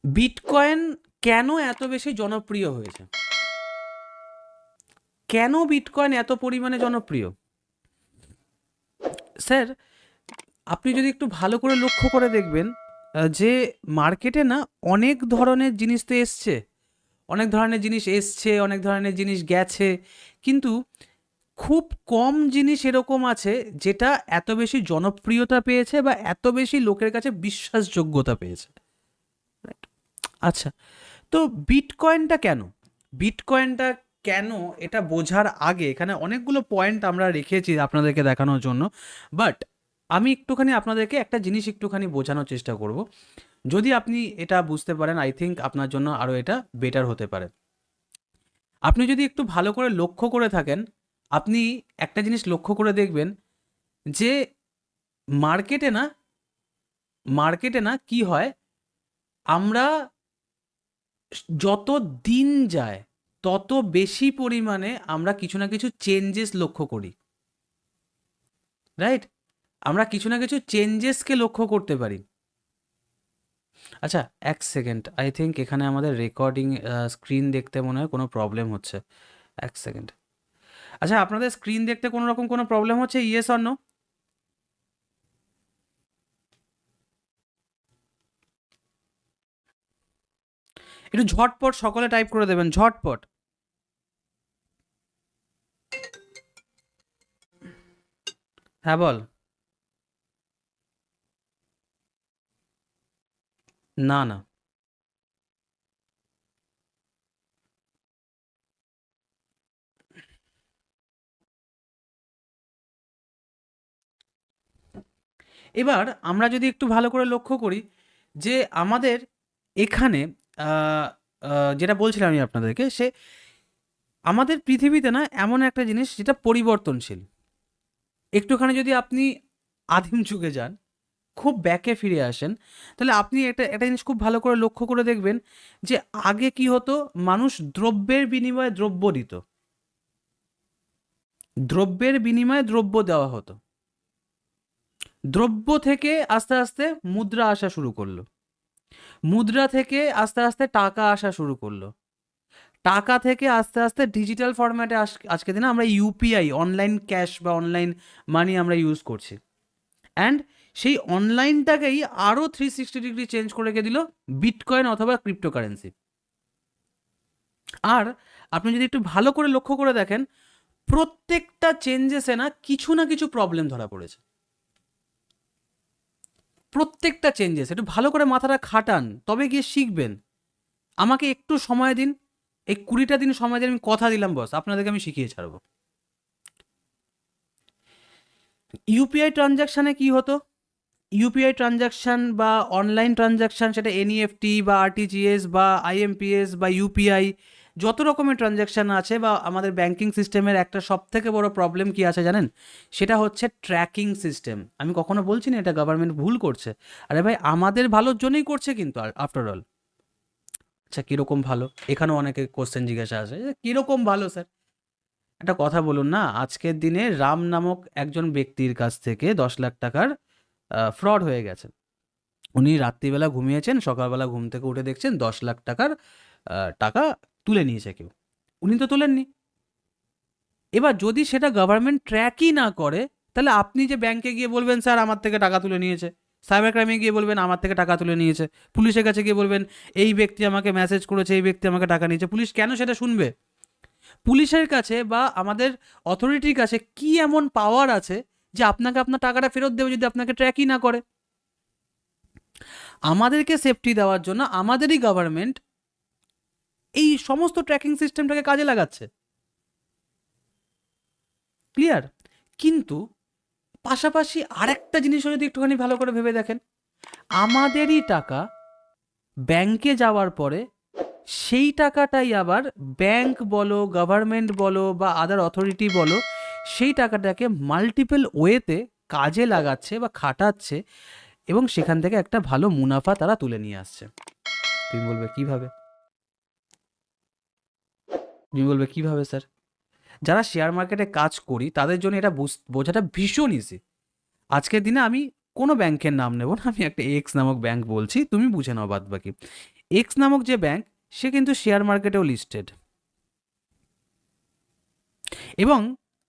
Bitcoin কেন এত বেশি জনপ্রিয় হয়েছে? কেন বিটকয়েন এত পরিমাণে জনপ্রিয়? স্যার, আপনি যদি একটু ভালো করে লক্ষ্য করে দেখবেন যে মার্কেটে না অনেক ধরনের জিনিস তো এসছে, অনেক ধরনের জিনিস এসছে, অনেক ধরনের জিনিস গেছে, কিন্তু খুব কম জিনিস এরকম আছে যেটা এত বেশি জনপ্রিয়তা পেয়েছে বা এত বেশি লোকের কাছে বিশ্বাসযোগ্যতা পেয়েছে। Right? আচ্ছা, তো বিটকয়েনটা কেন? বিটকয়েনটা কেন, এটা বোঝার আগে এখানে অনেকগুলো পয়েন্ট আমরা রেখেছি আপনাদেরকে দেখানোর জন্য। বাট আমি একটুখানি আপনাদেরকে একটা জিনিস একটুখানি বোঝানোর চেষ্টা করব। যদি আপনি এটা বুঝতে পারেন, আই থিঙ্ক আপনার জন্য আরও এটা বেটার হতে পারে। আপনি যদি একটু ভালো করে লক্ষ্য করে থাকেন, আপনি একটা জিনিস লক্ষ্য করে দেখবেন যে মার্কেটে না মার্কেটে না কি হয়, আমরা যত দিন যায় তত বেশি পরিমাণে আমরা কিছু না কিছু চেঞ্জেস লক্ষ্য করি। রাইট? আমরা কিছু না কিছু চেঞ্জেসকে লক্ষ্য করতে পারি। আচ্ছা, এক সেকেন্ড, আই থিঙ্ক এখানে আমাদের রেকর্ডিং স্ক্রিন দেখতে মনে হয় কোনো প্রবলেম হচ্ছে। এক সেকেন্ড। আচ্ছা, আপনাদের স্ক্রিন দেখতে কোনো রকম কোনো প্রবলেম হচ্ছে? Yes or no? একটু ঝটপট সকলে টাইপ করে দেবেন, ঝটপট। হ্যাঁ, বল। না, না। এবার আমরা যদি একটু ভালো করে লক্ষ্য করি যে আমাদের এখানে আহ, যেটা বলছিলাম আমি আপনাদেরকে, আমাদের পৃথিবীতে না এমন একটা জিনিস যেটা পরিবর্তনশীল। একটুখানি যদি আপনি আদিম যুগে যান, খুব ব্যাকে ফিরে আসেন, তাহলে আপনি একটা একটা জিনিস খুব ভালো করে লক্ষ্য করে দেখবেন যে আগে কি হতো, মানুষ দ্রব্যের বিনিময়ে দ্রব্য দিত, দ্রব্যের বিনিময়ে দ্রব্য দেওয়া হতো। দ্রব্য থেকে আস্তে আস্তে মুদ্রা আসা শুরু করলো, মুদ্রা থেকে আস্তে আস্তে টাকা আসা শুরু করলো, টাকা থেকে আস্তে আস্তে ডিজিটাল ফরম্যাটে আজকে দিনে আমরা ইউপিআই, অনলাইন ক্যাশ বা অনলাইন মানি আমরা ইউজ করছি। অ্যান্ড সেই অনলাইনটাকেই আরও 360 ডিগ্রি চেঞ্জ করে রেখে দিল বিটকয়েন অথবা ক্রিপ্টোকারেন্সি। আর আপনি যদি একটু ভালো করে লক্ষ্য করে দেখেন, প্রত্যেকটা চেঞ্জেসে না কিছু প্রবলেম ধরা পড়েছে। প্রত্যেকটা চেঞ্জেস একটু ভালো করে মাথাটা খাটান, তবে গিয়ে শিখবেন। আমাকে একটু সময় দিন, এই 20টা দিন সময় দিন, আমি কথা দিলাম বস, আপনাদেরকে আমি শিখিয়ে ছাড়বো। ইউপিআই ট্রানজ্যাকশানে কি হতো? ইউপিআই ট্রানজ্যাকশান বা অনলাইন ট্রানজ্যাকশান, সেটা এনইএফটি বা আরটিজিএস বা আইএমপিএস বা ইউপিআই, যত রকমের ট্রানজ্যাকশান আছে বা আমাদের ব্যাংকিং সিস্টেমের একটা সব থেকে বড় প্রবলেম কি আছে জানেন? সেটা হচ্ছে ট্র্যাকিং সিস্টেম। আমি কখনো বলছি না এটা গভর্নমেন্ট ভুল করছে, আরে ভাই আমাদের ভালোর জন্যই করছে কিন্তু, আফটার অল। আচ্ছা, কীরকম ভালো? এখানেও অনেকে কোশ্চেন জিজ্ঞাসা আছে যে কীরকম ভালো স্যার। একটা কথা বলুন না, আজকের দিনে রাম নামক একজন ব্যক্তির কাছ থেকে 10 লাখ টাকার ফ্রড হয়ে গেছে। উনি রাত্রিবেলা ঘুমিয়েছেন, সকালবেলা ঘুম থেকে উঠে দেখছেন 10 লাখ টাকার টাকা তুলে নিয়েছে কেউ। উনি তো তোলেননি। এবার যদি সেটা গভর্নমেন্ট ট্র্যাকই না করে, তাহলে আপনি যে ব্যাংকে গিয়ে বলবেন স্যার আমার থেকে টাকা তুলে নিয়েছে, সাইবার ক্রাইমে গিয়ে বলবেন আমার থেকে টাকা তুলে নিয়েছে, পুলিশের কাছে গিয়ে বলবেন এই ব্যক্তি আমাকে মেসেজ করেছে, এই ব্যক্তি আমাকে টাকা নিয়েছে, পুলিশ কেন সেটা শুনবে? পুলিশের কাছে বা আমাদের অথরিটির কাছে কি এমন পাওয়ার আছে যে আপনাকে আপনার টাকাটা ফেরত দেবে যদি আপনাকে ট্র্যাকই না করে? আমাদেরকে সেফটি দেওয়ার জন্য আমাদেরই গভর্নমেন্ট এই সমস্ত ট্র্যাকিং সিস্টেমটাকে কাজে লাগাচ্ছে। ক্লিয়ার? কিন্তু পাশাপাশি আরেকটা জিনিসও যদি একটুখানি ভালো করে ভেবে দেখেন, আমাদেরই টাকা ব্যাংকে যাওয়ার পরে সেই টাকাটাই আবার ব্যাংক বলো, গভর্নমেন্ট বলো বা আদার অথরিটি বলো, সেই টাকাটাকে মাল্টিপল ওয়েতে কাজে লাগাচ্ছে বা খাটাচ্ছে, এবং সেখান থেকে একটা ভালো মুনাফা তারা তুলে নিয়ে আসছে। তুমি বলবে কিভাবে? তুমি বলবে কিভাবে স্যার? যারা শেয়ার মার্কেটে কাজ করি তাদের জন্য এটা বোঝাটা ভীষণ ইজি। আজকের দিনে আমি কোনো ব্যাংকের নাম নেব না, আমি একটা এক্স নামক ব্যাংক বলছি, তুমি বুঝে নাও বাদ বাকি। এক্স নামক যে ব্যাংক, সে কিন্তু শেয়ার মার্কেটেও লিস্টেড, এবং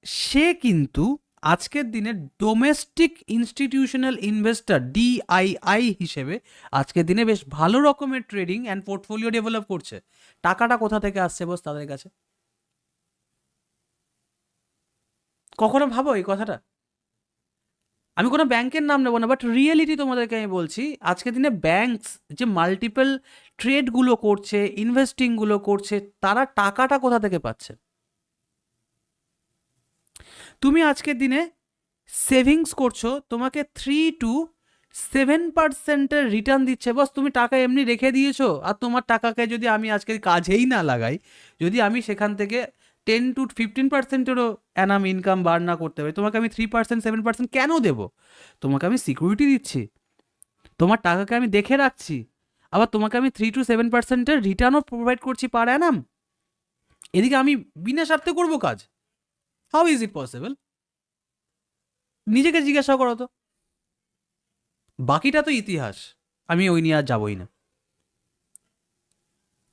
সে কিন্তু আজকের দিনে ডোমেস্টিক ইনস্টিটিউশনাল ইনভেস্টর ডিআইআই হিসেবে আজকের দিনে বেশ ভালো রকমের ট্রেডিং অ্যান্ড পোর্টফোলিও ডেভেলপ করছে। টাকাটা কোথা থেকে আসছে বস তাদের কাছে? কখনো ভাবো এই কথাটা? আমি কোনো ব্যাংকের নাম নেবো না, বাট রিয়েলিটি তোমাদেরকে আমি বলছি, আজকের দিনে ব্যাংকস যে মাল্টিপল ট্রেডগুলো করছে, ইনভেস্টিংগুলো করছে, তারা টাকাটা কোথা থেকে পাচ্ছে? তুমি আজকের দিনে সেভিংস করছো, তোমাকে 3 to 7% রিটার্ন দিচ্ছে বস, তুমি টাকা এমনি রেখে দিয়েছো, আর তোমার টাকাকে যদি আমি আজকে কাজেই না লাগাই, যদি আমি সেখান থেকে 10 to 15%-এরও অ্যানাম ইনকাম বার না করতে পারি, তোমাকে আমি 3%-7% কেন দেবো? তোমাকে আমি সিকিউরিটি দিচ্ছি, তোমার টাকাকে আমি দেখে রাখছি, আবার তোমাকে আমি 3 to 7%-এর রিটার্নও প্রোভাইড করছি পার অ্যানাম। এদিকে আমি বিনা স্বার্থে করবো কাজ। How is it possible? নিজেকে জিজ্ঞাসা করো তো। বাকিটা তো ইতিহাস, আমি ওই নিয়ে আর যাবই না।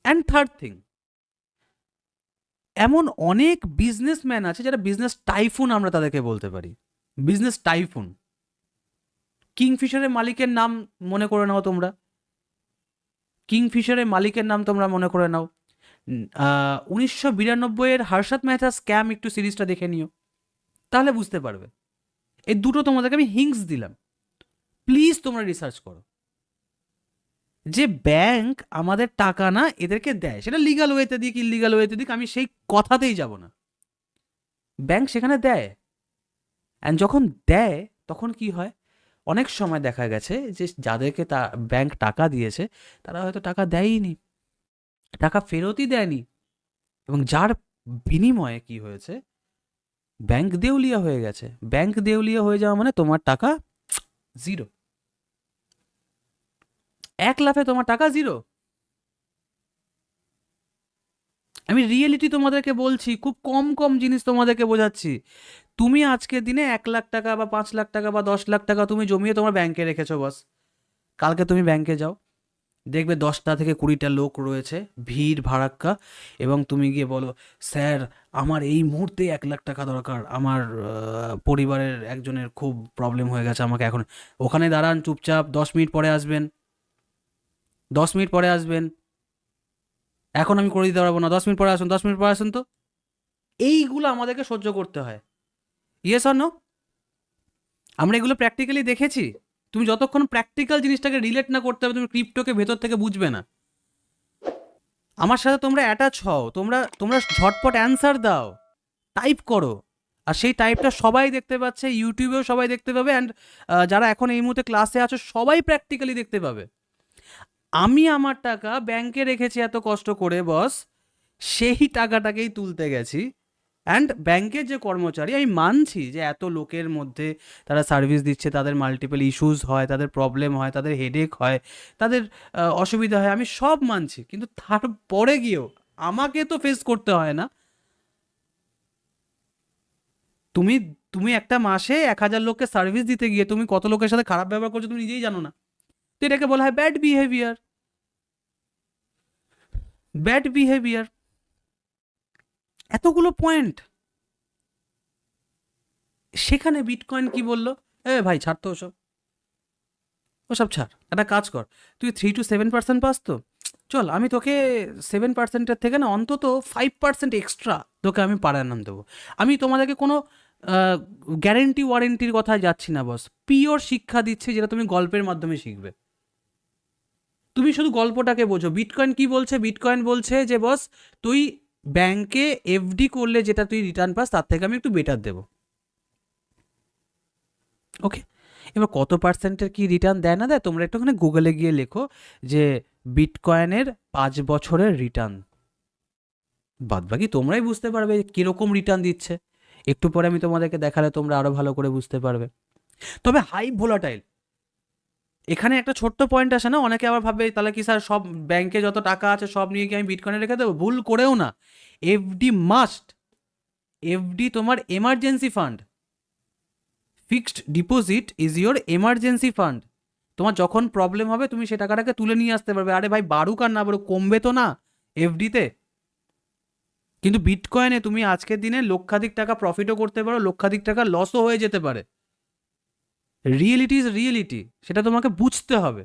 অ্যান্ড থার্ড থিং, এমন অনেক বিজনেসম্যান আছে যারা বিজনেস টাইফুন আমরা তাদেরকে বলতে পারি, বিজনেস টাইফুন। কিংফিশারের মালিকের নাম মনে করে নাও তোমরা, কিংফিশারের মালিকের নাম তোমরা মনে করে নাও। 1992-এর হর্ষদ মেহতা স্ক্যাম একটু সিরিজটা দেখে নিও, তাহলে বুঝতে পারবে। এই দুটো তোমাদেরকে আমি হিংস দিলাম, প্লিজ তোমরা রিসার্চ করো। যে ব্যাংক আমাদের টাকা না এদেরকে দেয়, সেটা লিগাল ওয়েতে দিক ইলিগাল ওয়েতে দিক, আমি সেই কথাতেই যাব না, ব্যাংক সেখানে দেয়। অ্যান্ড যখন দেয় তখন কি হয়, অনেক সময় দেখা গেছে যে যাদেরকে ব্যাংক টাকা দিয়েছে তারা হয়তো টাকা দেয়ই, টাকা ফেরতই দেয়নি, এবং যার বিনিময়ে কি হয়েছে, ব্যাংক দেউলিয়া হয়ে গেছে। ব্যাংক দেউলিয়া হয়ে যাওয়া মানে তোমার টাকা জিরো, এক লাফে তোমার টাকা জিরো। আমি রিয়েলিটি তোমাদেরকে বলছি, খুব কম কম জিনিস তোমাদেরকে বোঝাচ্ছি। তুমি আজকের দিনে 1 লাখ টাকা বা 5 লাখ টাকা বা 10 লাখ টাকা তুমি জমিয়ে তোমার ব্যাংকে রেখেছো বস, কালকে তুমি ব্যাংকে যাও, দেখবে 10টা থেকে 20টা লোক রয়েছে, ভিড় ভাড়াক্কা, এবং তুমি গিয়ে বলো, স্যার আমার এই মুহূর্তে 1 লাখ টাকা দরকার, আমার পরিবারের একজনের খুব প্রবলেম হয়ে গেছে, আমাকে এখন। ওখানে দাঁড়ান চুপচাপ, 10 মিনিট পরে আসবেন, 10 মিনিট পরে আসবেন, এখন আমি করে দিতে পারবো না, 10 মিনিট পরে আসুন, 10 মিনিট পরে আসুন। তো এইগুলো আমাদেরকে সহ্য করতে হয়, ইয়েস অর নো? আমরা এগুলো প্র্যাকটিক্যালি দেখেছি। তুমি যতক্ষণ প্র্যাকটিক্যাল জিনিসটাকে রিলেট না করতে হবে, তুমি ক্রিপ্টোকে ভেতর থেকে বুঝবে না। আমার সাথে তোমরা অ্যাটাচ হও, তোমরা তোমরা ঝটপট অ্যান্সার দাও, টাইপ করো, আর সেই টাইপটা সবাই দেখতে পাচ্ছে, ইউটিউবেও সবাই দেখতে পাবে, অ্যান্ড যারা এখন এই মুহূর্তে ক্লাসে আছো সবাই প্র্যাকটিক্যালি দেখতে পাবে। আমি আমার টাকা ব্যাংকে রেখেছি এত কষ্ট করে বস, সেই টাকাটাকেই তুলতে গেছি, অ্যান্ড ব্যাংকের যে কর্মচারী, আমি মানছি যে এত লোকের মধ্যে তারা সার্ভিস দিচ্ছে, তাদের মাল্টিপল ইস্যুস হয়, তাদের প্রবলেম হয়, তাদের হেডেক হয়, তাদের অসুবিধা হয়, আমি সব মানছি, কিন্তু তারপরে গিয়েও আমাকে তো ফেস করতে হয় না। তুমি তুমি একটা মাসে 1,000 লোককে সার্ভিস দিতে গিয়ে তুমি কত লোকের সাথে খারাপ ব্যবহার করছো তুমি নিজেই জানো না। তো এটাকে বলা হয় ব্যাড বিহেভিয়ার, ব্যাড বিহেভিয়ার। এতগুলো পয়েন্ট, সেখানে বিটকয়েন কি বললো, এ ভাই ছাড় তো ওসব, ওসব ছাড়, একটা কাজ কর, তুই 3 to 7% পাস তো, চল আমি তোকে 7%-এর থেকে না অন্তত 5% এক্সট্রা তোকে আমি পার অ্যানাম দেবো। আমি তোমাদেরকে কোনো গ্যারেন্টি ওয়ারেন্টির কথায় যাচ্ছি না বস, পিওর শিক্ষা দিচ্ছি যেটা তুমি গল্পের মাধ্যমে শিখবে। তুমি শুধু গল্পটাকে বোঝো। বিটকয়েন কি বলছে, বিটকয়েন বলছে যে বস তুই ব্যাংকে এফডি করলে যেটা তুই রিটার্ন পাস তার থেকে আমি একটু বেটার দেবো। ওকে, এবার কত পার্সেন্টের কি রিটার্ন দেয় না দেয় তোমরা একটুখানি গুগলে গিয়ে লেখো যে বিটকয়েনের 5 বছরের রিটার্ন, বাদবাকি তোমরাই বুঝতে পারবে কীরকম রিটার্ন দিচ্ছে। একটু পরে আমি তোমাদেরকে দেখালে তোমরা আরও ভালো করে বুঝতে পারবে। তবে হাই ভোলাটাইল, এখানে একটা ছোট্ট পয়েন্ট আসে না, অনেকে আবার ভাবে তাহলে কি স্যার সব ব্যাংকে যত টাকা আছে সব নিয়ে কি আমি বিটকয়েনে রেখে দেবো? ভুল করেও না, এফডি মাস্ট, এফডি তোমার emergency fund, fixed deposit is your emergency fund. তোমার যখন প্রবলেম হবে তুমি সে টাকাটাকে তুলে নিয়ে আসতে পারবে। আরে ভাই, বাড়ুক আর না বাড়ুক, কমবে তো না এফডিতে। কিন্তু বিটকয়েনে তুমি আজকের দিনে লক্ষাধিক টাকা প্রফিটও করতে পারো, লক্ষাধিক টাকা লসও হয়ে যেতে পারে। রিয়েলিটি ইজ রিয়েলিটি, সেটা তোমাকে বুঝতে হবে।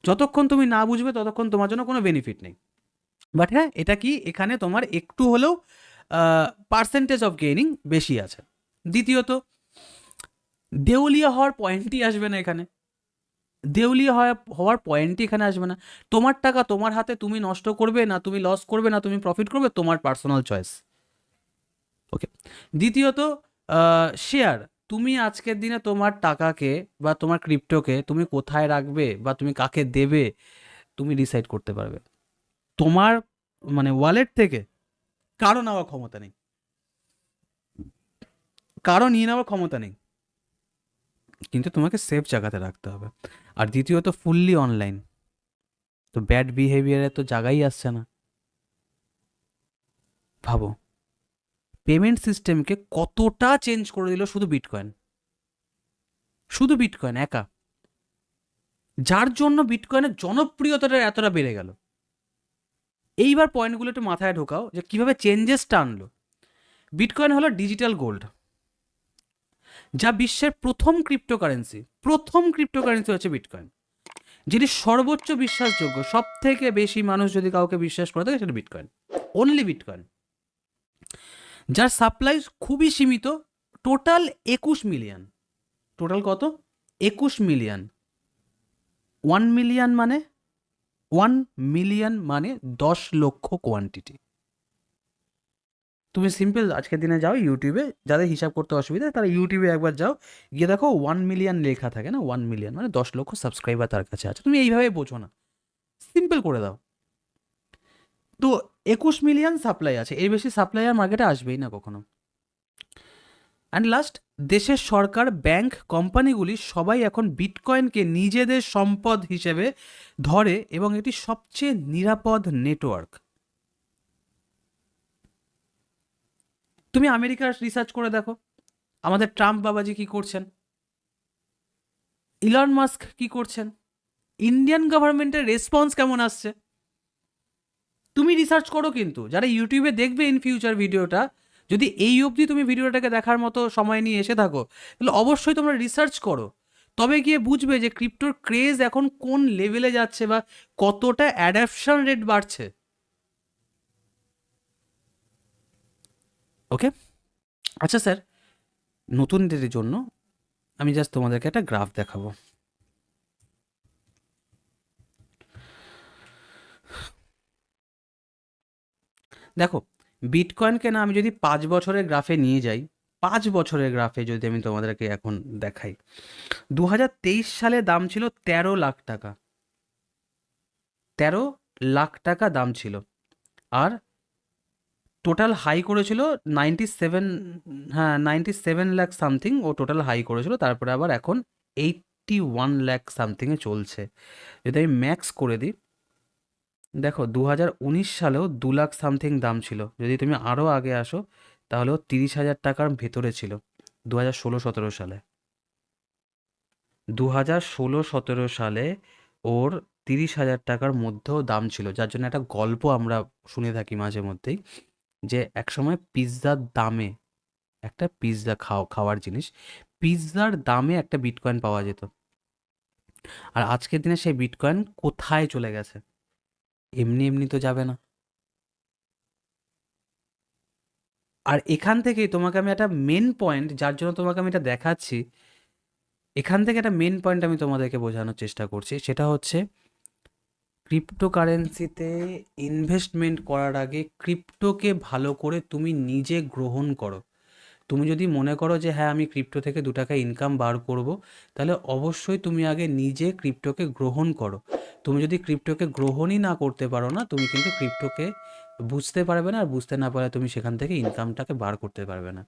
যতক্ষণ তুমি না বুঝবে ততক্ষণ তোমার জন্য কোনো বেনিফিট নেই। বাট হ্যাঁ, এটা কি এখানে তোমার একটু হলেও পার্সেন্টেজ অফ গেইনিং বেশি আছে। দ্বিতীয়ত, দেউলিয়া হওয়ার পয়েন্টই আসবে না এখানে। দেউলিয়া হওয়ার পয়েন্টই এখানে আসবে না। তোমার টাকা তোমার হাতে, তুমি নষ্ট করবে না তুমি লস করবে না তুমি প্রফিট করবে, তোমার পার্সোনাল চয়েস। ওকে। দ্বিতীয়ত, শেয়ার। তুমি আজকের দিনে তোমার টাকাকে বা তোমার ক্রিপ্টোকে তুমি কোথায় রাখবে বা তুমি কাকে দেবে তুমি ডিসাইড করতে পারবে। তোমার মানে ওয়ালেট থেকে কারো নেওয়ার ক্ষমতা নেই, কারো নিয়ে নেওয়ার ক্ষমতা নেই, কিন্তু তোমাকে সেফ জায়গাতে রাখতে হবে। আর দ্বিতীয়ত, ফুললি অনলাইন, তো ব্যাড বিহেভিয়ারের তো জায়গাই আসছে না। ভাবো, পেমেন্ট সিস্টেমকে কতটা চেঞ্জ করে দিল শুধু বিটকয়েন, শুধু বিটকয়েন একা, যার জন্য বিটকয়েনের জনপ্রিয়তাটা এতটা বেড়ে গেল। এইবার পয়েন্টগুলো একটু মাথায় ঢোকাও যে কিভাবে চেঞ্জেসটা আনলো। বিটকয়েন হলো ডিজিটাল গোল্ড, যা বিশ্বের প্রথম ক্রিপ্টোকারেন্সি হচ্ছে বিটকয়েন, যেটি সর্বোচ্চ বিশ্বাসযোগ্য। সব থেকে বেশি মানুষ যদি কাউকে বিশ্বাস করে থাকে সেটা বিটকয়েন, অনলি বিটকয়েন, যার সাপ্লাই খুবই সীমিত। Total 21 million. টোটাল কত? 21 মিলিয়ন। 1 মিলিয়ন মানে 1 মিলিয়ন মানে 10 লক্ষ কোয়ান্টিটি। তুমি সিম্পল আজকের দিনে যাও ইউটিউবে, যাদের হিসাব করতে অসুবিধা তারা ইউটিউবে একবার যাও, গিয়ে দেখো 1 মিলিয়ন লেখা থাকে না, 1 মিলিয়ন মানে 10 লক্ষ সাবস্ক্রাইবার তার কাছে আছে। তুমি এইভাবে বোঝো না, সিম্পল করে দাও। তো 21 মিলিয়ন সাপ্লাই আছে, এর বেশি সাপ্লাই আর মার্কেটে আসবেই না কখনো। অ্যান্ড লাস্ট, দেশের সরকার, ব্যাংক, কোম্পানিগুলি সবাই এখন বিটকয়েনকে নিজেদের সম্পদ হিসেবে ধরে এবং এটি সবচেয়ে নিরাপদ নেটওয়ার্ক। তুমি আমেরিকার রিসার্চ করে দেখো, আমাদের ট্রাম্প বাবাজি কি করছেন, ইলন মাস্ক কি করছেন, ইন্ডিয়ান গভর্নমেন্টের রেসপন্স কেমন আসছে। তুমি রিসার্চ করো, কিন্তু যারা ইউটিউবে দেখবে ইন ফিউচার ভিডিওটা, যদি এই অবধি তুমি ভিডিওটাকে দেখার মতো সময় নিয়ে এসে থাকো, তাহলে অবশ্যই তোমরা রিসার্চ করো। তবে গিয়ে বুঝবে যে ক্রিপ্টোর ক্রেজ এখন কোন লেভেলে যাচ্ছে বা কতটা অ্যাডাপশন রেট বাড়ছে। ওকে। আচ্ছা স্যার, নতুনদের জন্য আমি জাস্ট তোমাদেরকে একটা গ্রাফ দেখাবো। দেখো, বিটকয়েনকে না আমি যদি 5 বছরের গ্রাফে নিয়ে যাই, 5 বছরের গ্রাফে যদি আমি তোমাদেরকে এখন দেখাই, 2023 সালে দাম ছিল 13 লাখ টাকা। 13 লাখ টাকা দাম ছিল। আর টোটাল হাই করেছিল 97, হ্যাঁ 97 লাখ সামথিং ও টোটাল হাই করেছিল। তারপরে আবার এখন 81 লাখ সামথিংয়ে চলছে। যদি আমি ম্যাক্স করে দিই, দেখো 2019 সালেও 2 লাখ সামথিং দাম ছিল। যদি তুমি আরও আগে আসো তাহলেও 30,000 টাকার ভেতরে ছিল 2016-17 সালে। 2016-17 সালে ওর 30,000 টাকার মধ্যেও দাম ছিল, যার জন্য একটা গল্প আমরা শুনে থাকি মাঝে মধ্যেই, যে একসময় পিৎজার দামে, একটা পিৎজা খাওয়ার জিনিস, পিৎজার দামে একটা বিটকয়েন পাওয়া যেত। আর আজকের দিনে সেই বিটকয়েন কোথায় চলে গেছে? এমনি এমনি তো যাবে না। আর এখান থেকেই তোমাকে আমি একটা মেন পয়েন্ট, যার জন্য তোমাকে আমি এটা দেখাচ্ছি, এখান থেকে একটা মেন পয়েন্ট আমি তোমাদেরকে বোঝানোর চেষ্টা করছি, সেটা হচ্ছে ক্রিপ্টোকারেন্সিতে ইনভেস্টমেন্ট করার আগে ক্রিপ্টোকে ভালো করে তুমি নিজে গ্রহণ করো। তুমি যদি মনে করো যে হ্যাঁ আমি ক্রিপ্টো থেকে 2 টাকা ইনকাম বার করব, তাহলে অবশ্যই তুমি আগে নিজে ক্রিপ্টোকে গ্রহণ করো। তুমি যদি ক্রিপ্টোকে গ্রহণই না করতে পারো না, তুমি কিন্তু ক্রিপ্টোকে বুঝতে পারবে না, আর বুঝতে না পারলে তুমি সেখান থেকে ইনকামটাকে বার করতে পারবে না।